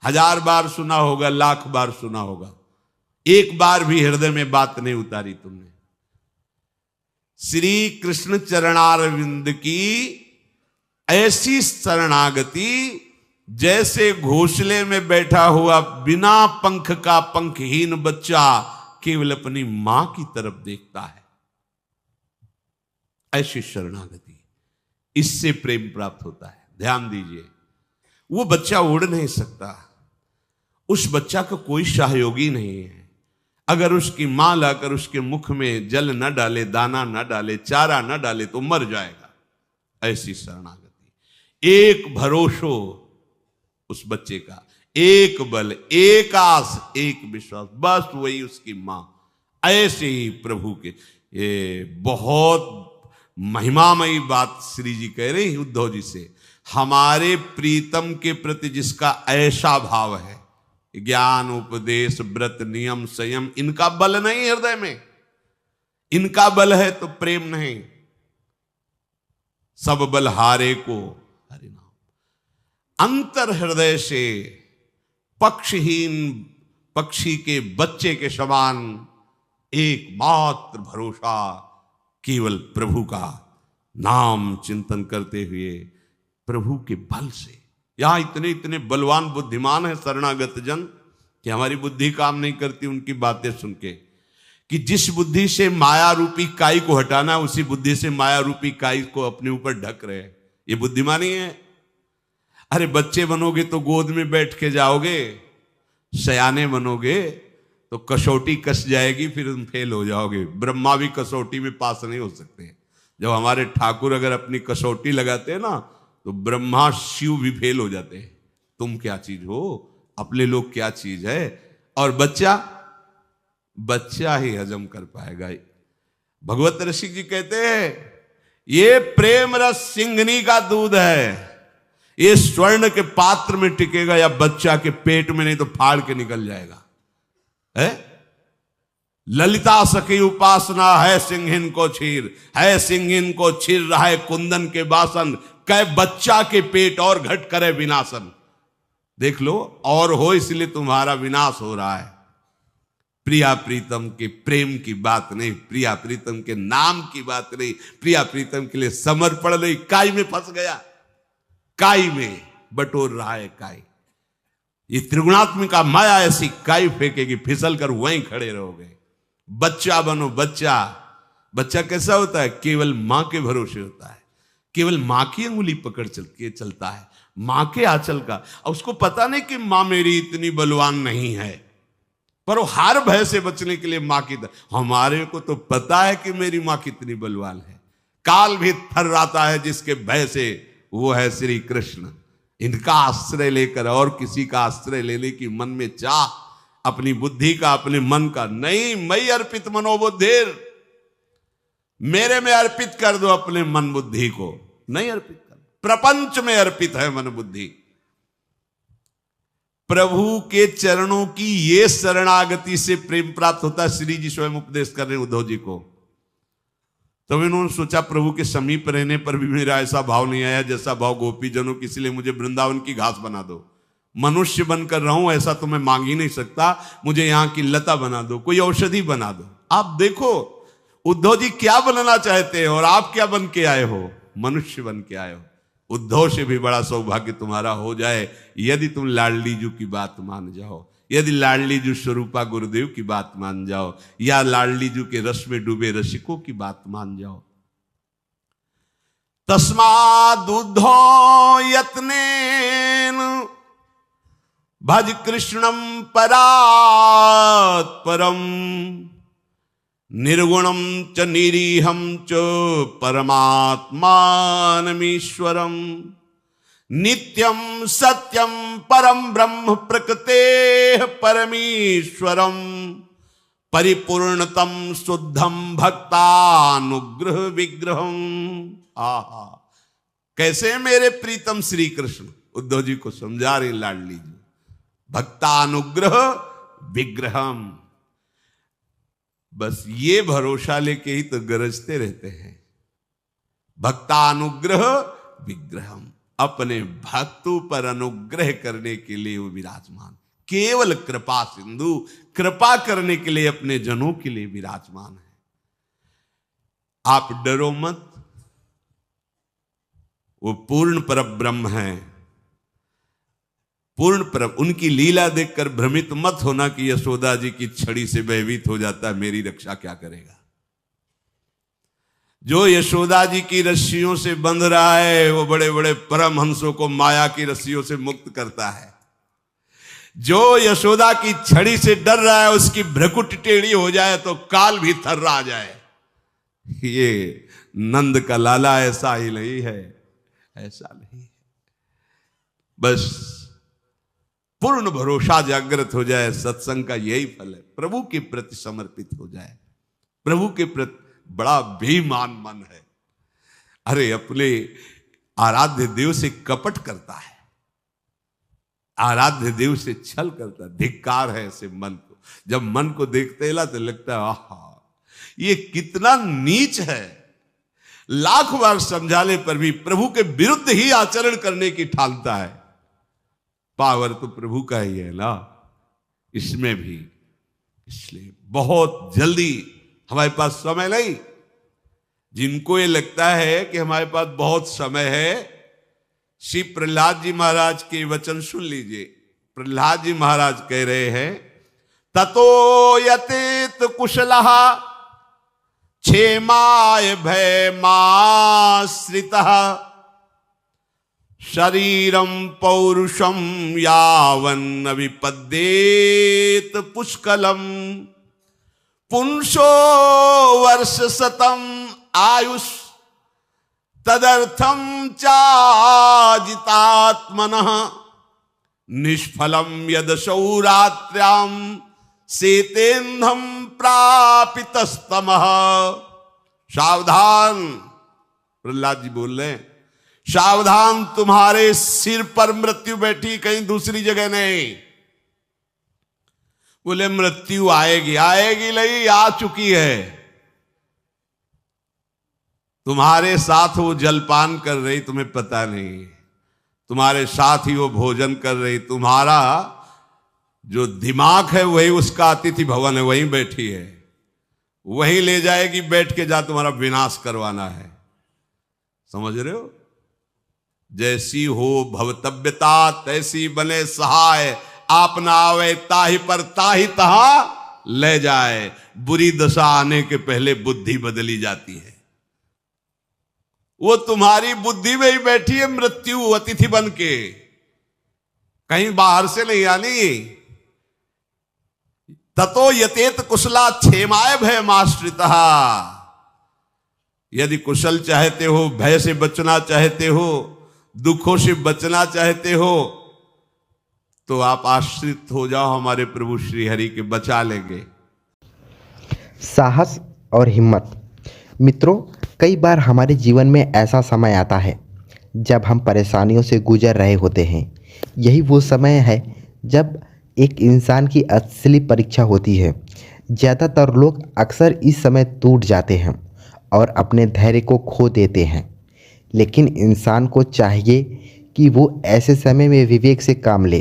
1000 बार सुना होगा, लाख बार सुना होगा, एक बार भी हृदय में बात नहीं उतारी तुमने। श्री कृष्ण चरणारविंद की ऐसी शरणागति जैसे घोंसले में बैठा हुआ बिना पंख का पंखहीन बच्चा केवल अपनी मां की तरफ देखता है, ऐसी शरणागति, इससे प्रेम प्राप्त होता है। ध्यान दीजिए, वो बच्चा उड़ नहीं सकता, उस बच्चा का कोई सहयोगी नहीं है। अगर उसकी मां लाकर उसके मुख में जल न डाले, दाना न डाले, चारा न डाले तो मर जाएगा। ऐसी शरणागति, एक भरोसो उस बच्चे का, एक बल, एक आस, एक विश्वास, बस वही उसकी मां। ऐसे ही प्रभु के, ये बहुत महिमामयी बात श्री जी कह रहे हैं उद्धव जी से। हमारे प्रीतम के प्रति जिसका ऐसा भाव है, ज्ञान उपदेश व्रत नियम संयम, इनका बल नहीं हृदय में, इनका बल है तो प्रेम नहीं। सब बल हारे को हरि नाम। अंतर हृदय से पक्षहीन पक्षी के बच्चे के समान एकमात्र भरोसा केवल प्रभु का नाम चिंतन करते हुए, प्रभु के बल से। यहां इतने इतने बलवान बुद्धिमान है शरणागत जन कि हमारी बुद्धि काम नहीं करती उनकी बातें सुन के, कि जिस बुद्धि से माया रूपी काई को हटाना, उसी बुद्धि से माया रूपी काई को अपने ऊपर ढक रहे हैं। ये बुद्धिमानी है। अरे बच्चे बनोगे तो गोद में बैठ के जाओगे, सयाने बनोगे तो कसौटी कस जाएगी, फिर तुम फेल हो जाओगे। ब्रह्मा भी कसौटी में पास नहीं हो सकते। जब हमारे ठाकुर अगर अपनी कसौटी लगाते हैं ना, तो ब्रह्मा शिव भी फेल हो जाते हैं। तुम क्या चीज हो, अपने लोग क्या चीज है। और बच्चा ही हजम कर पाएगा। भगवत रसिक जी कहते हैं, ये प्रेम रस सिंघनी का दूध है, ये स्वर्ण के पात्र में टिकेगा या बच्चा के पेट में, नहीं तो फाड़ के निकल जाएगा। है ललिता सखी उपासना है सिंहिन को छीर, है सिंहिन को छीर रहा है कुंदन के बासन, कै बच्चा के पेट और घट करे विनाशन। देख लो, और हो इसलिए तुम्हारा विनाश हो रहा है। प्रिया प्रीतम के प्रेम की बात नहीं, प्रिया प्रीतम के नाम की बात नहीं, प्रिया प्रीतम के लिए समर्पण नहीं। काई में फंस गया, काई में बटोर रहा है काई। ये त्रिगुणात्मिका माया ऐसी काई फेंकेगी, फिसल कर वहीं खड़े रहोगे। बच्चा बनो, बच्चा। बच्चा कैसा होता है? केवल मां के भरोसे होता है, केवल मां की अंगुली पकड़ के चलता है, मां के आंचल का। और उसको पता नहीं कि मां मेरी इतनी बलवान नहीं है, पर वो हर भय से बचने के लिए मां की हमारे को तो पता है कि मेरी मां कितनी बलवान है। काल भी थर्राता है जिसके भय से, वो है श्री कृष्ण। इनका आश्रय लेकर और किसी का आश्रय लेने की मन में चाह, अपनी बुद्धि का, अपने मन का नहीं। मई अर्पित मनोबुद्धिर, मेरे में अर्पित कर दो अपने मन बुद्धि को, नहीं अर्पित कर, प्रपंच में अर्पित है मन बुद्धि। प्रभु के चरणों की ये शरणागति से प्रेम प्राप्त होता है। श्री जी स्वयं उपदेश कर रहे हैं उद्धव जी को। तब इन्होंने सोचा प्रभु के समीप रहने पर भी मेरा ऐसा भाव नहीं आया जैसा भाव गोपी जनों की, इसलिए मुझे वृंदावन की घास बना दो। मनुष्य बनकर रहूं ऐसा तो मैं मांग ही नहीं सकता, मुझे यहां की लता बना दो, कोई औषधि बना दो। आप देखो उद्धव जी क्या बनना चाहते हैं और आप क्या बन के आए हो? मनुष्य बन के आए हो। उद्धव से भी बड़ा सौभाग्य तुम्हारा हो जाए यदि तुम लाडली जू की बात मान जाओ, यदि लाडली जू स्वरूपा गुरुदेव की बात मान जाओ, या लाडली जू के रस में डूबे रसिकों की बात मान जाओ। तस्माद् उद्धो यत्नेन भज कृष्णम परात् परम, निर्गुणम च निरीहम च परमात्मानमीश्वरम, नित्यम सत्यम परम ब्रह्म प्रकृते परमेश्वरम, परिपूर्णतम शुद्धम भक्तानुग्रह विग्रहम। आहा, कैसे मेरे प्रीतम श्री कृष्ण उद्धव जी को समझा रहे लाडली जी। भक्तानुग्रह विग्रहम, बस ये भरोसा लेके ही तो गरजते रहते हैं। भक्तानुग्रह विग्रहम, अपने भक्तों पर अनुग्रह करने के लिए वो विराजमान, केवल कृपा सिंधु, कृपा करने के लिए अपने जनों के लिए विराजमान है। आप डरो मत, वो पूर्ण परब्रह्म है, पूर्ण पर। उनकी लीला देखकर भ्रमित मत होना कि यशोदा जी की छड़ी से भयभीत हो जाता है, मेरी रक्षा क्या करेगा। जो यशोदा जी की रस्सियों से बंध रहा है वो बड़े बड़े परमहंसों को माया की रस्सियों से मुक्त करता है। जो यशोदा की छड़ी से डर रहा है उसकी भ्रकुट टेढ़ी हो जाए तो काल भी थर्रा जाए। ये नंद का लाला ऐसा ही नहीं है, ऐसा नहीं है। बस पूर्ण भरोसा जागृत हो जाए, सत्संग का यही फल है। प्रभु के प्रति समर्पित हो जाए, प्रभु के प्रति बड़ा बेईमान मन है। अरे अपने आराध्य देव से कपट करता है, आराध्य देव से छल करता है। धिक्कार है ऐसे मन को। जब मन को देखते ला तो लगता है आहा ये कितना नीच है। लाख बार समझाने पर भी प्रभु के विरुद्ध ही आचरण करने की ठानता है। पावर तो प्रभु का ही है ना, इसमें भी। इसलिए बहुत जल्दी, हमारे पास समय नहीं। जिनको ये लगता है कि हमारे पास बहुत समय है, श्री प्रहलाद जी महाराज के वचन सुन लीजिए। प्रहलाद जी महाराज कह रहे हैं, ततो यतेत कुशलः क्षेमाय भयमाश्रितः शरीरम पौरुषम यावन्न विपद्येत पुष्कलम पुंसो वर्ष शतम आयुष तदर्थम चाजितात्मनः निष्फलम यद सौरात्र्याम सेतेन्धम प्रापितस्तमः। सावधान, प्रहलाद जी बोल रहे हैं, सावधान, तुम्हारे सिर पर मृत्यु बैठी, कहीं दूसरी जगह नहीं। बोले मृत्यु आएगी, आएगी नहीं, आ चुकी है। तुम्हारे साथ वो जलपान कर रही, तुम्हें पता नहीं। तुम्हारे साथ ही वो भोजन कर रही। तुम्हारा जो दिमाग है वही उसका अतिथि भवन है, वहीं बैठी है, वहीं ले जाएगी बैठ के, जा तुम्हारा विनाश करवाना है। समझ रहे हो? जैसी हो भवतव्यता तैसी बने सहाय, आप ना आवे ताहि पर ताहि तहा ले जाए। बुरी दशा आने के पहले बुद्धि बदली जाती है। वो तुम्हारी बुद्धि में ही बैठी है मृत्यु, अतिथि बन के, कहीं बाहर से नहीं आनी। ततो यतेत कुशला क्षेमाय भयमाश्रितः। यदि कुशल चाहते हो, भय से बचना चाहते हो, दुखों से बचना चाहते हो, तो आप आश्रित हो जाओ हमारे प्रभु श्री हरि के, बचा लेंगे। साहस और हिम्मत। मित्रों, कई बार हमारे जीवन में ऐसा समय आता है जब हम परेशानियों से गुजर रहे होते हैं। यही वो समय है जब एक इंसान की असली परीक्षा होती है। ज़्यादातर लोग अक्सर इस समय टूट जाते हैं और अपने धैर्य को खो देते हैं। लेकिन इंसान को चाहिए कि वो ऐसे समय में विवेक से काम ले,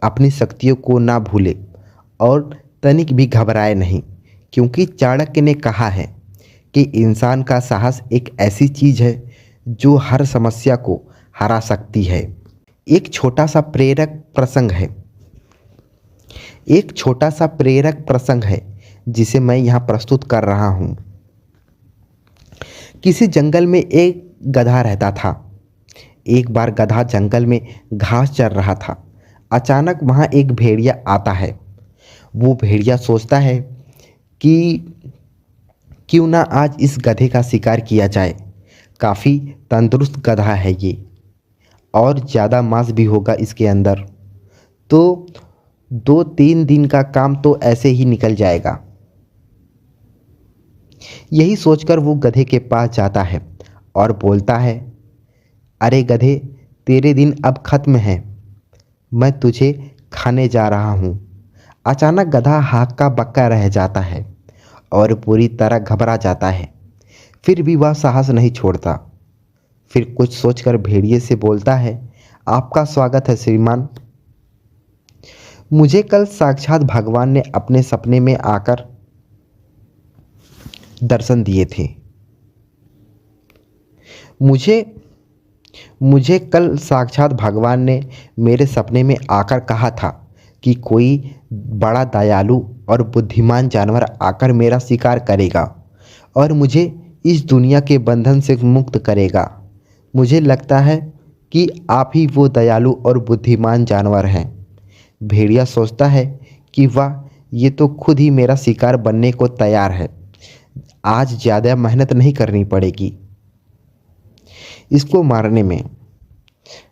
अपनी शक्तियों को ना भूले और तनिक भी घबराए नहीं, क्योंकि चाणक्य ने कहा है कि इंसान का साहस एक ऐसी चीज़ है जो हर समस्या को हरा सकती है। एक छोटा सा प्रेरक प्रसंग है जिसे मैं यहाँ प्रस्तुत कर रहा हूँ। किसी जंगल में एक गधा रहता था। एक बार गधा जंगल में घास चर रहा था। अचानक वहाँ एक भेड़िया आता है। वो भेड़िया सोचता है कि क्यों ना आज इस गधे का शिकार किया जाए। काफ़ी तंदुरुस्त गधा है ये और ज़्यादा मांस भी होगा इसके अंदर, तो 2-3 दिन का काम तो ऐसे ही निकल जाएगा। यही सोचकर वो गधे के पास जाता है और बोलता है, अरे गधे, तेरे दिन अब ख़त्म है, मैं तुझे खाने जा रहा हूँ। अचानक गधा हक्का बक्का रह जाता है और पूरी तरह घबरा जाता है। फिर भी वह साहस नहीं छोड़ता। फिर कुछ सोचकर भेड़िए से बोलता है, आपका स्वागत है श्रीमान। मुझे कल साक्षात भगवान ने अपने सपने में आकर दर्शन दिए थे। मुझे कल साक्षात भगवान ने मेरे सपने में आकर कहा था कि कोई बड़ा दयालु और बुद्धिमान जानवर आकर मेरा शिकार करेगा और मुझे इस दुनिया के बंधन से मुक्त करेगा। मुझे लगता है कि आप ही वो दयालु और बुद्धिमान जानवर हैं। भेड़िया सोचता है कि वाह, ये तो खुद ही मेरा शिकार बनने को तैयार है। आज ज़्यादा मेहनत नहीं करनी पड़ेगी इसको मारने में।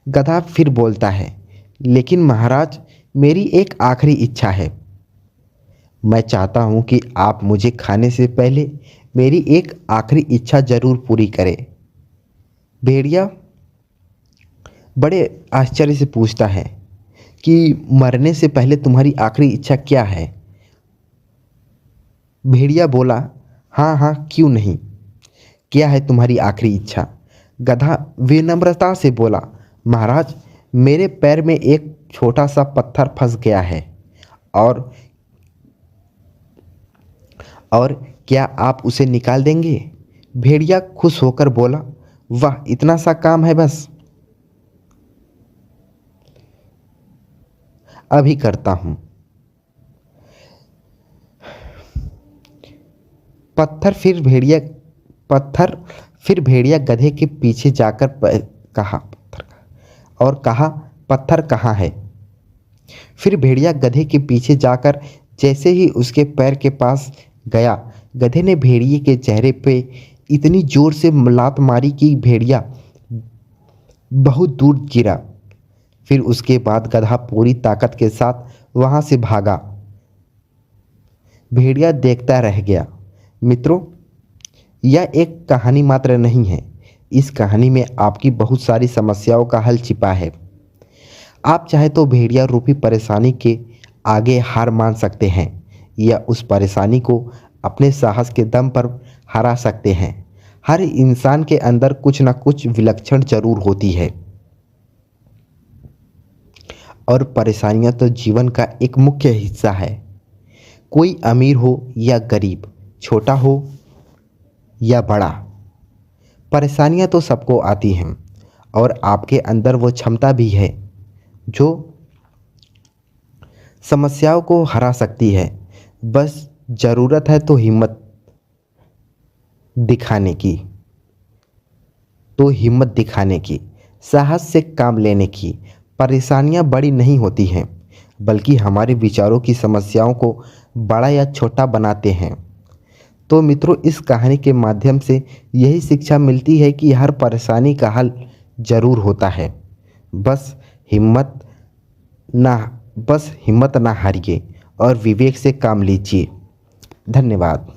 गधा फिर बोलता है, लेकिन महाराज, मेरी एक आखिरी इच्छा है। मैं चाहता हूँ कि आप मुझे खाने से पहले मेरी एक आखिरी इच्छा जरूर पूरी करें। भेड़िया बड़े आश्चर्य से पूछता है कि मरने से पहले तुम्हारी आखिरी इच्छा क्या है? भेड़िया बोला, हाँ हाँ, क्यों नहीं, क्या है तुम्हारी आखिरी इच्छा? गधा विनम्रता से बोला, महाराज, मेरे पैर में एक छोटा सा पत्थर फंस गया है और क्या आप उसे निकाल देंगे? भेड़िया खुश होकर बोला, वाह, इतना सा काम है, बस अभी करता हूँ। पत्थर फिर भेड़िया गधे के पीछे जाकर कहा, पत्थर कहाँ है? फिर भेड़िया गधे के पीछे जाकर जैसे ही उसके पैर के पास गया, गधे ने भेड़िए के चेहरे पे इतनी जोर से लात मारी कि भेड़िया बहुत दूर गिरा। फिर उसके बाद गधा पूरी ताकत के साथ वहां से भागा। भेड़िया देखता रह गया। मित्रों, यह एक कहानी मात्र नहीं है। इस कहानी में आपकी बहुत सारी समस्याओं का हल छिपा है। आप चाहे तो भेड़िया रूपी परेशानी के आगे हार मान सकते हैं या उस परेशानी को अपने साहस के दम पर हरा सकते हैं। हर इंसान के अंदर कुछ न कुछ विलक्षण जरूर होती है और परेशानियां तो जीवन का एक मुख्य हिस्सा है। कोई अमीर हो या गरीब, छोटा हो या बड़ा, परेशानियां तो सबको आती हैं और आपके अंदर वो क्षमता भी है जो समस्याओं को हरा सकती है। बस ज़रूरत है तो हिम्मत दिखाने की, साहस से काम लेने की। परेशानियां बड़ी नहीं होती हैं, बल्कि हमारे विचारों की समस्याओं को बड़ा या छोटा बनाते हैं। तो मित्रों, इस कहानी के माध्यम से यही शिक्षा मिलती है कि हर परेशानी का हल जरूर होता है। बस हिम्मत ना हारिए और विवेक से काम लीजिए। धन्यवाद।